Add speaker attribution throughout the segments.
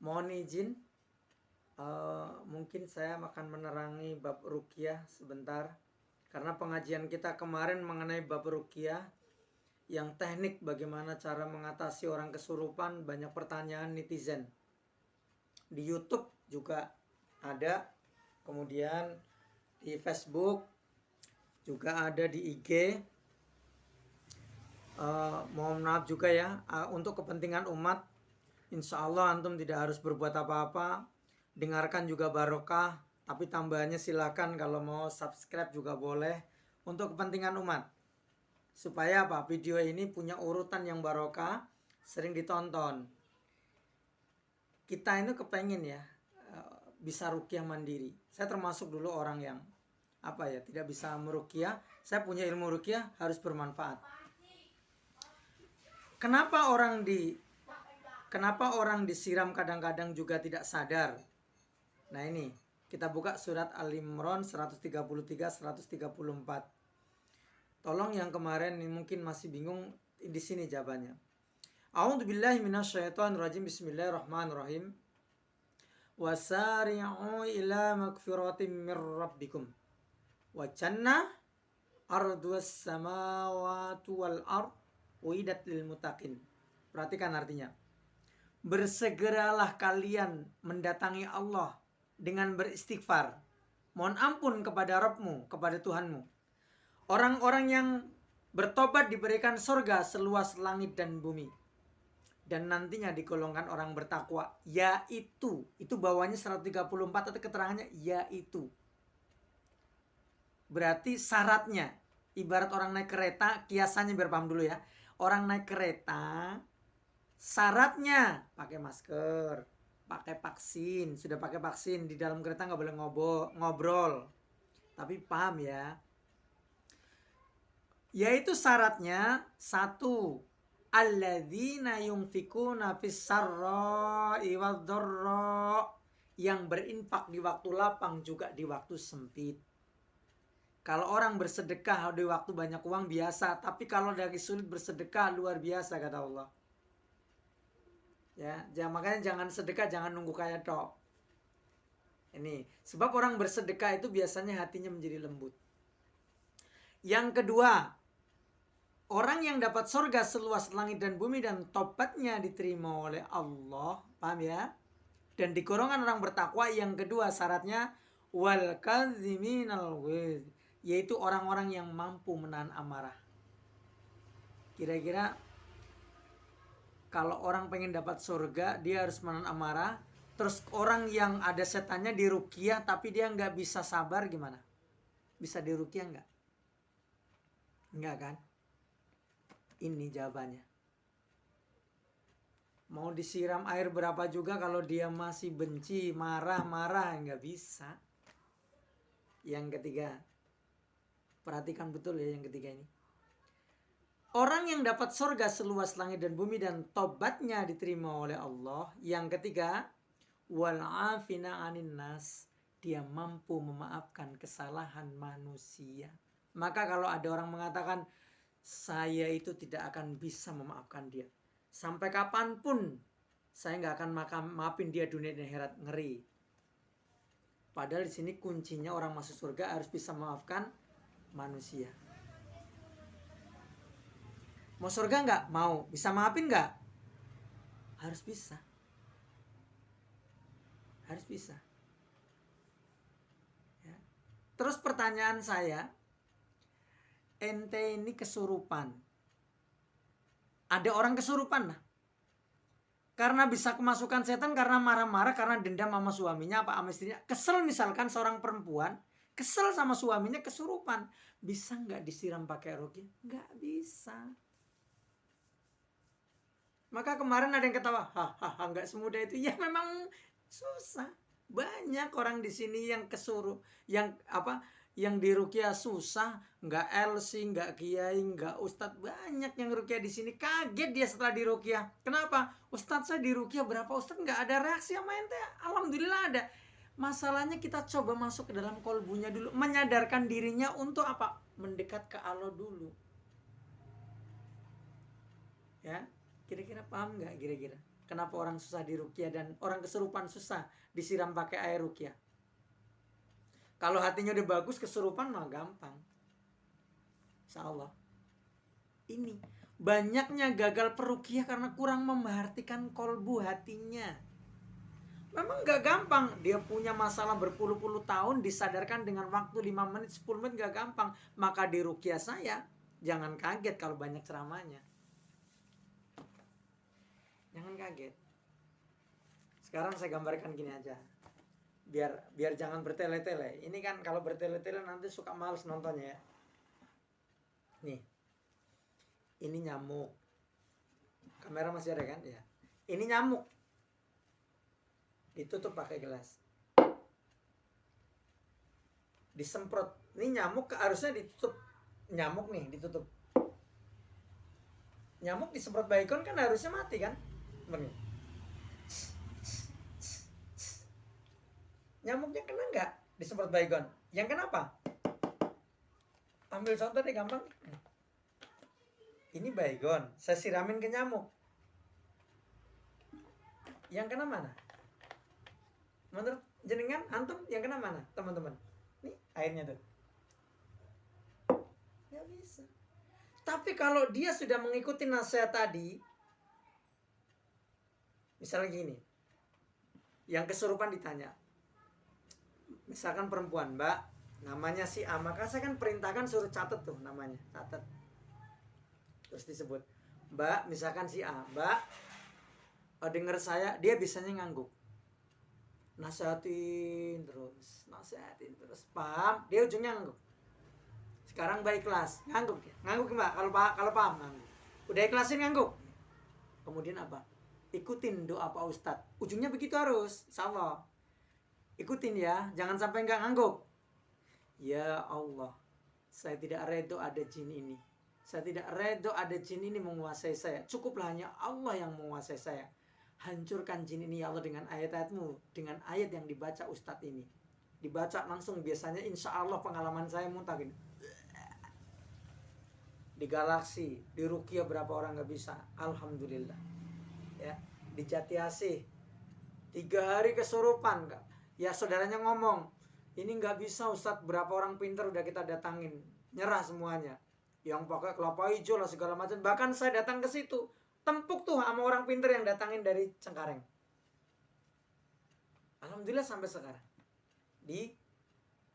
Speaker 1: Mohon izin, mungkin saya akan menerangi bab ruqyah sebentar. Karena pengajian kita kemarin mengenai bab ruqyah, yang teknik bagaimana cara mengatasi orang kesurupan, banyak pertanyaan netizen. Di YouTube juga ada, kemudian di Facebook juga ada, di IG. Mohon maaf juga ya, untuk kepentingan umat, insya Allah antum tidak harus berbuat apa-apa. Dengarkan juga barokah, tapi tambahannya silakan kalau mau subscribe juga boleh, untuk kepentingan umat. Supaya apa? Video ini punya urutan yang barokah, sering ditonton. Kita ini kepengen ya bisa ruqyah mandiri. Saya termasuk dulu orang yang tidak bisa meruqyah. Saya punya ilmu ruqyah, harus bermanfaat. Kenapa orang disiram kadang-kadang juga tidak sadar? Nah ini, kita buka surat Al-Imran 133-134. Tolong yang kemarin mungkin masih bingung, di sini jawabannya. A'udzubillahi minasyaitonirrajim. Bismillahirrahmanirrahim. Wasari'u ila magfiratim mir rabbikum wa jannah arduas samawati wal ard uidat lil muttaqin. Perhatikan artinya. Bersegeralah kalian mendatangi Allah dengan beristighfar, mohon ampun kepada Rabbmu, kepada Tuhanmu. Orang-orang yang bertobat diberikan surga seluas langit dan bumi. Dan nantinya digolongkan orang bertakwa, yaitu, itu bawahnya 134 atau keterangannya yaitu. Berarti syaratnya, ibarat orang naik kereta, kiasannya biar paham dulu ya. Orang naik kereta, syaratnya pakai masker, pakai vaksin. Sudah pakai vaksin, di dalam kereta nggak boleh ngobrol. Tapi paham ya. Yaitu syaratnya, satu, alladzina yunfikuna fis-sarra'i wad-dharra, yang berinfak di waktu lapang juga di waktu sempit. Kalau orang bersedekah di waktu banyak uang biasa, tapi kalau lagi sulit bersedekah luar biasa kata Allah. Ya, makanya jangan sedekah, jangan nunggu kaya tok. Ini sebab orang bersedekah itu biasanya hatinya menjadi lembut. Yang kedua, orang yang dapat surga seluas langit dan bumi dan tobatnya diterima oleh Allah, paham ya? Dan di golongan orang bertakwa, yang kedua syaratnya wal kadziminal ghaiz, yaitu orang-orang yang mampu menahan amarah. Kira-kira kalau orang pengen dapat surga, dia harus menahan amarah. Terus orang yang ada setannya diruqyah tapi dia nggak bisa sabar, gimana? Bisa diruqyah nggak? Nggak kan? Ini jawabannya. Mau disiram air berapa juga kalau dia masih benci, marah-marah, nggak bisa. Yang ketiga, perhatikan betul ya yang ketiga ini. Orang yang dapat surga seluas langit dan bumi dan tobatnya diterima oleh Allah. Yang ketiga, wal'afina anin nas, dia mampu memaafkan kesalahan manusia. Maka kalau ada orang mengatakan, saya itu tidak akan bisa memaafkan dia, sampai kapanpun saya nggak akan maafin dia dunia dan akhirat, ngeri. Padahal di sini kuncinya orang masuk surga harus bisa memaafkan manusia. Mau surga nggak? Mau. Bisa maafin nggak? Harus bisa. Harus bisa. Ya. Terus pertanyaan saya, ente ini kesurupan. Ada orang kesurupan lah. Karena bisa kemasukan setan, karena marah-marah, karena dendam sama suaminya, apa sama istrinya. Kesel misalkan seorang perempuan, kesel sama suaminya, kesurupan. Bisa nggak disiram pakai ruqyah? Nggak bisa. Maka kemarin ada yang ketawa, hahaha, nggak semudah itu. Ya memang susah. Banyak orang di sini yang yang diruqyah susah, nggak LC, nggak kiai, nggak ustadz. Banyak yang ruqyah di sini kaget dia setelah diruqyah. Kenapa? Ustadz saya diruqyah berapa ustadz nggak ada reaksi sama ente. Alhamdulillah ada. Masalahnya kita coba masuk ke dalam kolbunya dulu, menyadarkan dirinya untuk apa? Mendekat ke Allah dulu. Ya, kira-kira paham nggak kira-kira? kenapa orang susah diruqyah dan orang kesurupan susah disiram pakai air ruqyah. Kalau hatinya udah bagus, kesurupan mah gampang. Insyaallah. Ini banyaknya gagal peruqyah karena kurang memperhatikan kolbu hatinya. Memang gak gampang. Dia punya masalah berpuluh-puluh tahun, disadarkan dengan waktu 5 menit, 10 menit gak gampang. Maka di ruqyah saya, jangan kaget kalau banyak ceramahnya. Jangan kaget. Sekarang saya gambarkan gini aja. Biar jangan bertele-tele. Ini kan kalau bertele-tele nanti suka males nontonnya ya. Nih. Ini nyamuk. Kamera masih ada kan? Ya. Ini nyamuk. Ditutup pakai gelas. Disemprot. Ini nyamuk harusnya ditutup. Nyamuk nih ditutup. Nyamuk disemprot baygon kan harusnya mati kan? Bener. Nyamuknya kena nggak disemprot baygon? Yang kenapa? Ambil contoh deh gampang. Ini baygon, saya siramin ke nyamuk. Yang kena mana? Menurut jenengan, antum yang kena mana, teman-teman? Nih airnya tuh. Nggak bisa. Tapi kalau dia sudah mengikuti nasihat tadi, misalnya gini, yang kesurupan ditanya, misalkan perempuan, Mbak, namanya si A, maka saya kan perintahkan suruh catat tuh namanya, catat. Terus disebut, Mbak, misalkan si A, Mbak, denger saya, dia bisanya ngangguk. Nasihatin terus, paham, dia ujungnya ngangguk. Sekarang baik kelas, ngangguk dia. Ngangguk Mbak, kalau paham ngangguk. Udah ikhlasin ngangguk. Kemudian apa? Ikutin doa Pak Ustadz. Ujungnya begitu harus, insyaallah. Ikutin ya, jangan sampai nggak ngangguk. Ya Allah, saya tidak redo ada jin ini. Saya tidak redo ada jin ini menguasai saya. Cukuplah hanya Allah yang menguasai saya. Hancurkan jin ini ya Allah dengan ayat-ayatmu, dengan ayat yang dibaca Ustadz ini. Dibaca langsung, biasanya insya Allah pengalaman saya muntah gini. Di Galaksi, di Ruqyah berapa orang gak bisa? Alhamdulillah. Ya, di Jati Asih 3 hari kesurupan. Ya saudaranya ngomong, ini gak bisa Ustadz, berapa orang pintar udah kita datangin, nyerah semuanya. Yang pakai kelapa hijau lah segala macam. Bahkan saya datang ke situ, tempuk tuh sama orang pintar yang datangin dari Cengkareng. Alhamdulillah sampai sekarang.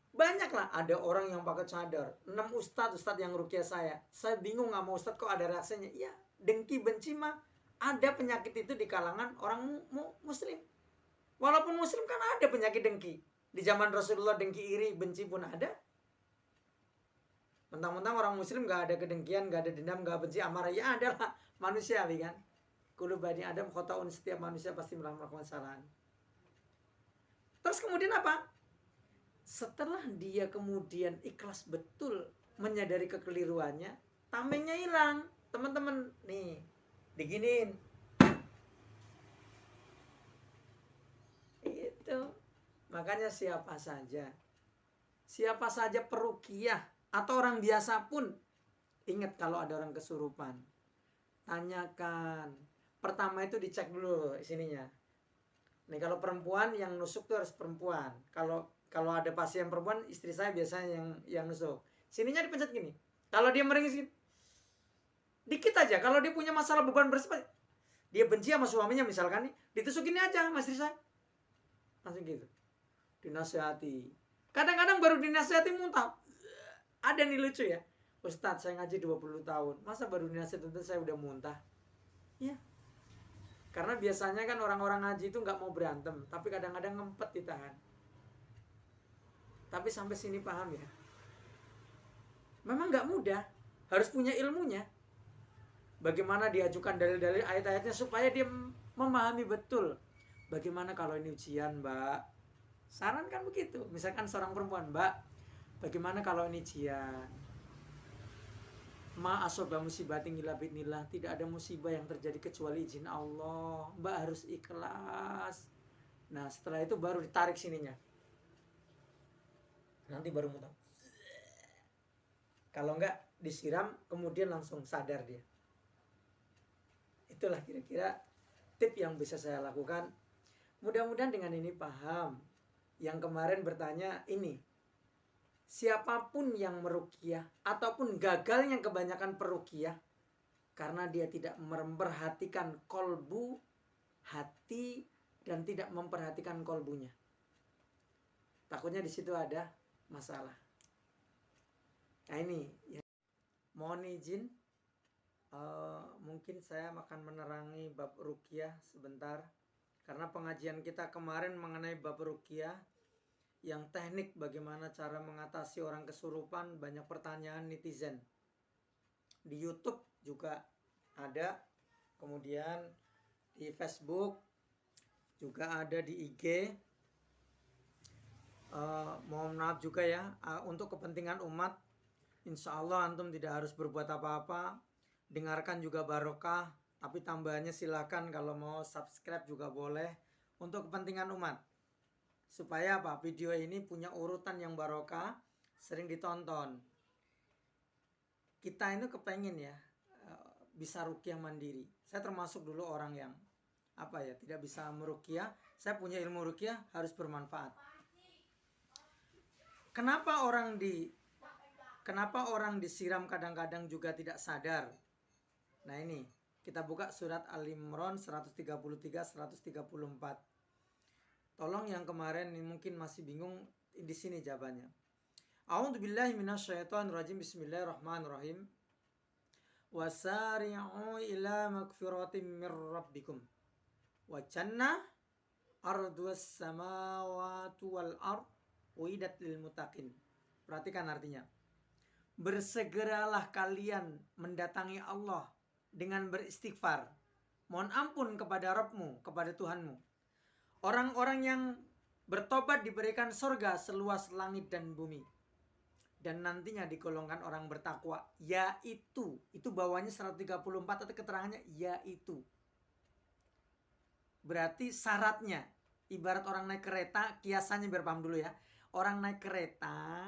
Speaker 1: Banyak lah, ada orang yang pakai cadar. 6 ustadz yang ruqyah saya. Saya bingung sama ustadz kok ada reaksinya. Iya, dengki benci mah ada penyakit itu di kalangan orang muslim. Walaupun muslim kan ada penyakit dengki. Di zaman Rasulullah dengki iri, benci pun ada. Mentang-mentang orang muslim gak ada kedengkian, gak ada dendam, gak benci, amarah. Ya adalah manusiawi kan. Kullu bani Adam khotoun, setiap manusia pasti melakukan kesalahan. Terus kemudian apa? Setelah dia kemudian ikhlas betul menyadari kekeliruannya, tamengnya hilang. Teman-teman, nih, diginin. Itu. Makanya siapa saja peruqyah atau orang biasa pun, ingat kalau ada orang kesurupan, tanyakan. Pertama itu dicek dulu sininya. Nih kalau perempuan yang nusuk tuh harus perempuan. Kalau ada pasien perempuan, istri saya biasanya yang nusuk. Sininya dipencet gini. Kalau dia meringis dikit aja. Kalau dia punya masalah beban bersifat, dia benci sama suaminya misalkan nih, ditusukin aja sama istri saya. Langsung gitu. Dinasihati. Kadang-kadang baru dinasihati muntah. Ada nih lucu ya. Ustadz, saya ngaji 20 tahun. Masa baru dinasihati saya udah muntah? Iya. Karena biasanya kan orang-orang ngaji itu gak mau berantem. Tapi kadang-kadang ngempet ditahan. Tapi sampai sini paham ya. Memang gak mudah. Harus punya ilmunya. Bagaimana diajukan dalil-dalil ayat-ayatnya supaya dia memahami betul. Bagaimana kalau ini ujian, Mbak? Saran kan begitu. Misalkan seorang perempuan, Mbak, bagaimana kalau ini ujian? Ma asoba musibatin illa bi'nillah. Tidak ada musibah yang terjadi kecuali izin Allah. Mbak harus ikhlas. Nah setelah itu baru ditarik sininya. Nanti baru muntah. Kalau enggak disiram, kemudian langsung sadar dia. Itulah kira-kira tip yang bisa saya lakukan. Mudah-mudahan dengan ini paham. Yang kemarin bertanya ini, siapapun yang meruqyah ataupun gagalnya kebanyakan peruqyah karena dia tidak memperhatikan kolbu, hati, dan tidak memperhatikan kolbunya. Takutnya di situ ada masalah. Nah ini ya. Mohon izin, mungkin saya akan menerangi bab ruqyah sebentar. Karena pengajian kita kemarin mengenai bab ruqyah, yang teknik bagaimana cara mengatasi orang kesurupan, banyak pertanyaan netizen. Di YouTube juga ada, kemudian di Facebook juga ada, di IG. Mohon maaf juga ya, untuk kepentingan umat, insya Allah antum tidak harus berbuat apa-apa, dengarkan juga barokah, tapi tambahannya silakan kalau mau subscribe juga boleh, untuk kepentingan umat, supaya apa, video ini punya urutan yang barokah, sering ditonton. Kita itu kepengen ya bisa ruqyah mandiri. Saya termasuk dulu orang yang tidak bisa meruqyah. Saya punya ilmu ruqyah, harus bermanfaat. Kenapa orang disiram kadang-kadang juga tidak sadar? Nah ini, kita buka surat Al-Imran 133-134. Tolong yang kemarin ini mungkin masih bingung, di sini jawabannya. A'udzubillahi minasyaitonirrajim. Bismillahirrahmanirrahim. Wasari'u ila magfiratim mir rabbikum wa jannah arduas samawati wal ard uidat lil muttaqin. Perhatikan artinya. Bersegeralah kalian mendatangi Allah dengan beristighfar, mohon ampun kepada Rabbmu, kepada Tuhanmu. Orang-orang yang bertobat diberikan surga seluas langit dan bumi. Dan nantinya digolongkan orang bertakwa, yaitu, itu bawahnya 134 atau keterangannya yaitu. Berarti syaratnya, ibarat orang naik kereta, kiasannya biar paham dulu ya. Orang naik kereta,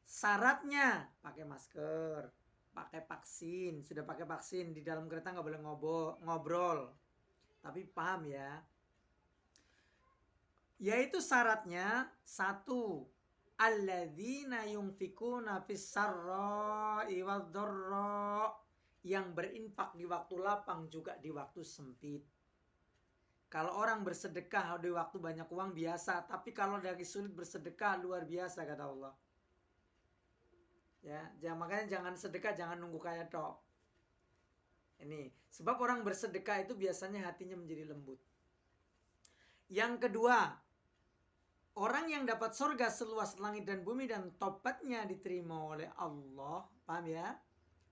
Speaker 1: syaratnya pakai masker, pakai vaksin. Sudah pakai vaksin, di dalam kereta nggak boleh ngobrol. Tapi paham ya. Yaitu syaratnya, satu, alladzina yunfikuna fis-sarra'i wad-dharra, yang berinfak di waktu lapang juga di waktu sempit. Kalau orang bersedekah di waktu banyak uang biasa, tapi kalau lagi sulit bersedekah luar biasa kata Allah. Ya, makanya jangan sedekah, jangan nunggu kaya tok. Ini, sebab orang bersedekah itu biasanya hatinya menjadi lembut. Yang kedua, orang yang dapat surga seluas langit dan bumi dan tobatnya diterima oleh Allah, paham ya?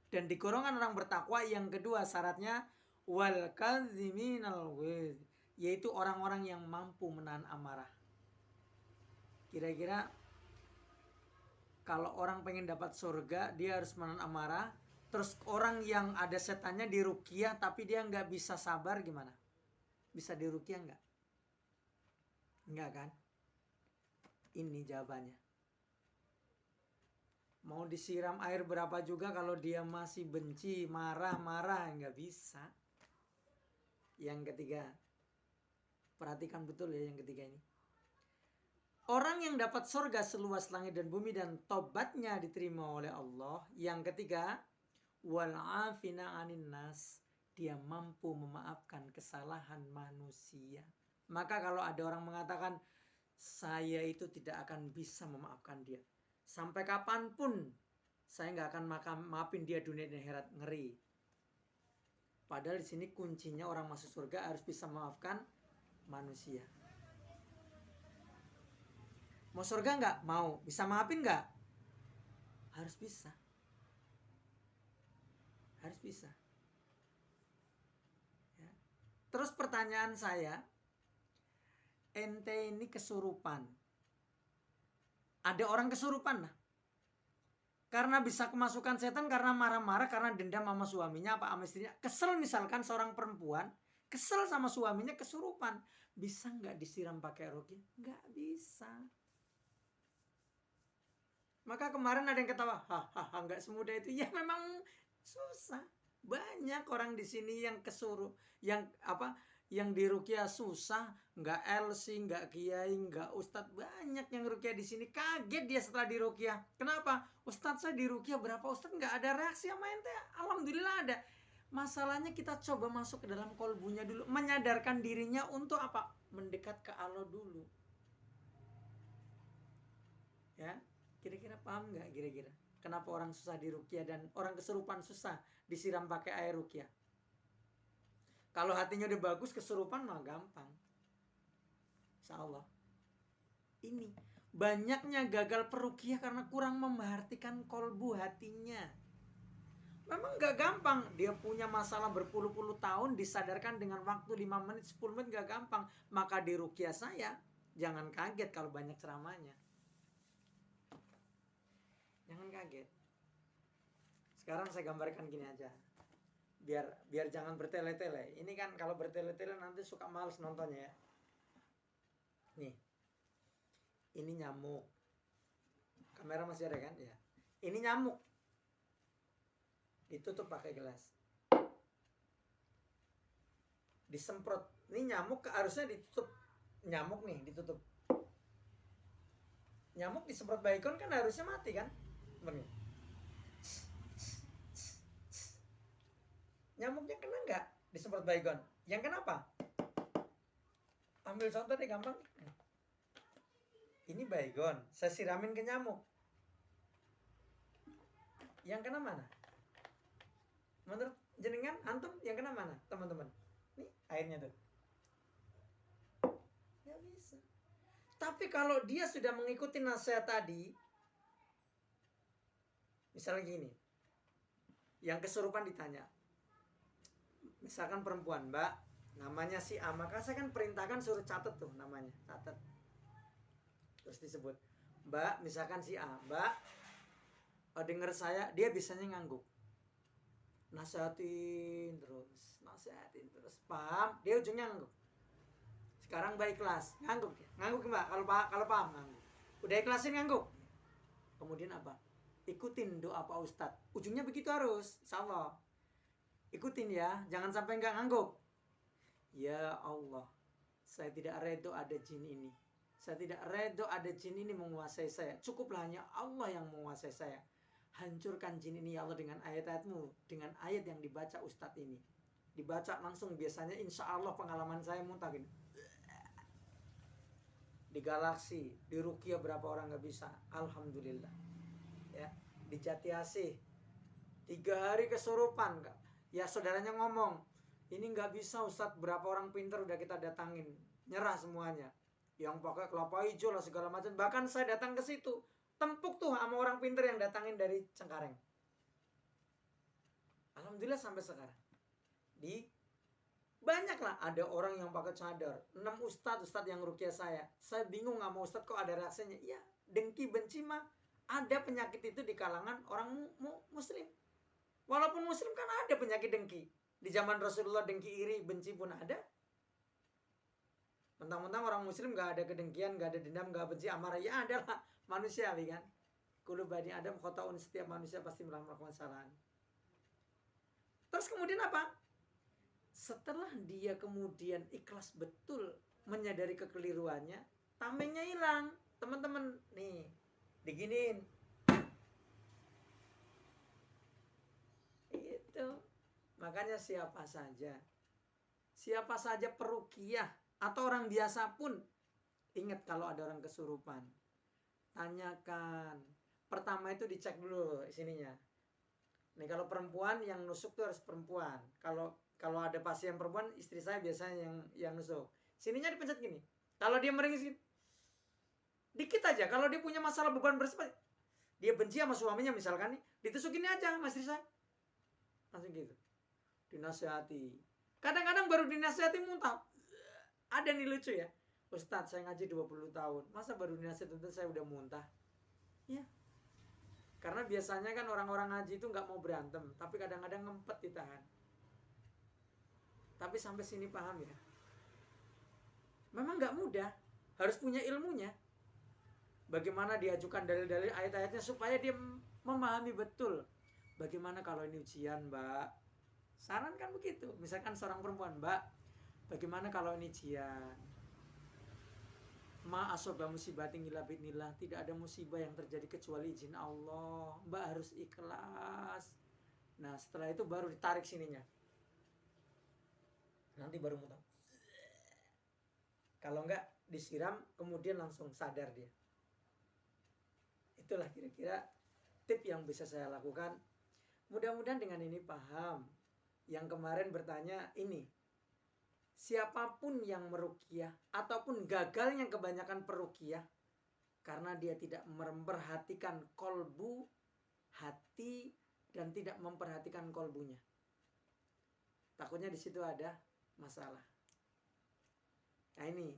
Speaker 1: Dan di golongan orang bertakwa, yang kedua syaratnya wal kadziminal ghaiz, yaitu orang-orang yang mampu menahan amarah. Kira-kira kalau orang pengen dapat surga, dia harus menahan amarah. Terus orang yang ada setannya diruqyah tapi dia nggak bisa sabar, gimana? Bisa diruqyah nggak? Nggak kan? Ini jawabannya. Mau disiram air berapa juga kalau dia masih benci, marah-marah, nggak bisa. Yang ketiga, perhatikan betul ya yang ketiga ini. Orang yang dapat surga seluas langit dan bumi dan tobatnya diterima oleh Allah. Yang ketiga, wal afina anin nas, dia mampu memaafkan kesalahan manusia. Maka kalau ada orang mengatakan, saya itu tidak akan bisa memaafkan dia, sampai kapanpun saya nggak akan maafin dia dunia dan akhirat, ngeri. Padahal di sini kuncinya orang masuk surga harus bisa memaafkan manusia. Mau surga nggak? Mau. Bisa maafin nggak? Harus bisa. Harus bisa. Ya. Terus pertanyaan saya, ente ini kesurupan. Ada orang kesurupan lah. Karena bisa kemasukan setan, karena marah-marah, karena dendam sama suaminya apa sama istrinya. Kesel misalkan seorang perempuan, kesel sama suaminya, kesurupan. Bisa nggak disiram pakai ruqyah? Nggak bisa. Maka kemarin ada yang ketawa, hahaha, nggak semudah itu. Ya memang susah. Banyak orang di sini yang Yang di ruqyah susah, nggak LC, nggak kiai, nggak ustadz, banyak yang ruqyah di sini. Kaget dia setelah di ruqyah. Kenapa? Ustadz saya di ruqyah berapa ustadz nggak ada reaksi sama ente. Alhamdulillah ada. Masalahnya kita coba masuk ke dalam kolbunya dulu, menyadarkan dirinya untuk apa? Mendekat ke Allah dulu. Ya, kira-kira paham nggak kira-kira? Kenapa orang susah di ruqyah dan orang kesurupan susah disiram pakai air ruqyah? Kalau hatinya udah bagus, kesurupan mah gampang. Insya Allah. Ini banyaknya gagal peruqyah karena kurang memperhatikan kolbu hatinya. Memang gak gampang. Dia punya masalah berpuluh-puluh tahun, disadarkan dengan waktu 5 menit, 10 menit gak gampang. Maka di ruqyah saya, jangan kaget kalau banyak ceramahnya. Jangan kaget. Sekarang saya gambarkan gini aja. Biar jangan bertele-tele. Ini kan kalau bertele-tele nanti suka males nontonnya ya. Nih. Ini nyamuk. Kamera masih ada kan? Ya. Ini nyamuk. Ditutup pakai gelas. Disemprot. Ini nyamuk harusnya ditutup. Nyamuk nih ditutup. Nyamuk disemprot baygon kan harusnya mati kan? Bener. Nyamuknya kena nggak disemprot baygon? Yang kenapa? Ambil contoh deh gampang. Ini baygon, saya siramin ke nyamuk. Yang kena mana? Menurut jenengan, antum yang kena mana, teman-teman? Nih airnya tuh. Nggak bisa. Tapi kalau dia sudah mengikuti nasihat tadi, misalnya gini, yang kesurupan ditanya, misalkan perempuan, Mbak, namanya si A, maka saya kan perintahkan suruh catat tuh namanya, catat. Terus disebut, Mbak, misalkan si A, Mbak, denger saya, dia bisanya ngangguk. Nasihatin terus, paham, dia ujungnya ngangguk. Sekarang Mbak ikhlas, ngangguk ya, ngangguk Mbak, kalau paham ngangguk. Udah ikhlasin ngangguk. Kemudian apa? Ikutin doa Pak Ustadz. Ujungnya begitu harus, insyaallah. Ikutin ya, jangan sampai nggak ngangguk. Ya Allah, saya tidak redo ada jin ini. Saya tidak redo ada jin ini menguasai saya. Cukuplah hanya Allah yang menguasai saya. Hancurkan jin ini ya Allah dengan ayat-ayatmu, dengan ayat yang dibaca Ustadz ini. Dibaca langsung, biasanya insya Allah pengalaman saya muntah gini. Di Galaksi, di Ruqyah berapa orang nggak bisa? Alhamdulillah. Ya, di Jati Asih 3 hari kesurupan, Kak. Ya saudaranya ngomong, ini nggak bisa Ustadz, berapa orang pinter udah kita datangin, nyerah semuanya. Yang pakai kelapa hijau lah segala macam. Bahkan saya datang ke situ, tempuk tuh sama orang pinter yang datangin dari Cengkareng. Alhamdulillah sampai sekarang. Banyak lah, ada orang yang pakai cadar. 6 ustadz yang ruqyah saya. Saya bingung sama ustadz kok ada reaksinya. Iya, dengki benci mah ada penyakit itu di kalangan orang muslim. Walaupun muslim kan ada penyakit dengki. Di zaman Rasulullah dengki iri, benci pun ada. Mentang-mentang orang muslim gak ada kedengkian, gak ada dendam, gak benci, amarah. Ya adalah manusia kan. Kullu bani Adam khotoun, setiap manusia pasti melakukan kesalahan. Terus kemudian apa? Setelah dia kemudian ikhlas betul menyadari kekeliruannya, tamengnya hilang. Teman-teman nih, diginin. Itu. Makanya siapa saja peruqyah atau orang biasa pun, ingat kalau ada orang kesurupan, tanyakan. Pertama itu dicek dulu sininya. Nih kalau perempuan yang nusuk tuh harus perempuan. Kalau ada pasien perempuan, istri saya biasanya yang nusuk. Sininya dipencet gini. Kalau dia meringis dikit aja. Kalau dia punya masalah beban bersifat, dia benci sama suaminya misalkan nih, ditusukin aja sama istri saya. Langsung gitu. Dinasihati. Kadang-kadang baru dinasihati muntah. Ada nih lucu ya. Ustadz, saya ngaji 20 tahun. Masa baru dinasihati saya udah muntah? Ya. Karena biasanya kan orang-orang ngaji itu nggak mau berantem, tapi kadang-kadang ngempet ditahan. Tapi sampai sini paham ya? Memang nggak mudah, harus punya ilmunya. Bagaimana diajukan dalil-dalil ayat-ayatnya supaya dia memahami betul. Bagaimana kalau ini ujian, Mbak? Saran kan begitu. Misalkan seorang perempuan, Mbak, Bagaimana kalau ini jian? Ma asoba musibatin illa bi'nillah. Tidak ada musibah yang terjadi kecuali izin Allah. Mbak harus ikhlas. Nah setelah itu baru ditarik sininya. Nanti baru muntah. Kalau enggak disiram kemudian langsung sadar dia. Itulah kira-kira tip yang bisa saya lakukan. Mudah-mudahan dengan ini paham. Yang kemarin bertanya ini, siapapun yang meruqyah ataupun gagalnya kebanyakan peruqyah karena dia tidak memperhatikan kolbu, hati, dan tidak memperhatikan kolbunya. Takutnya di situ ada masalah. Nah ini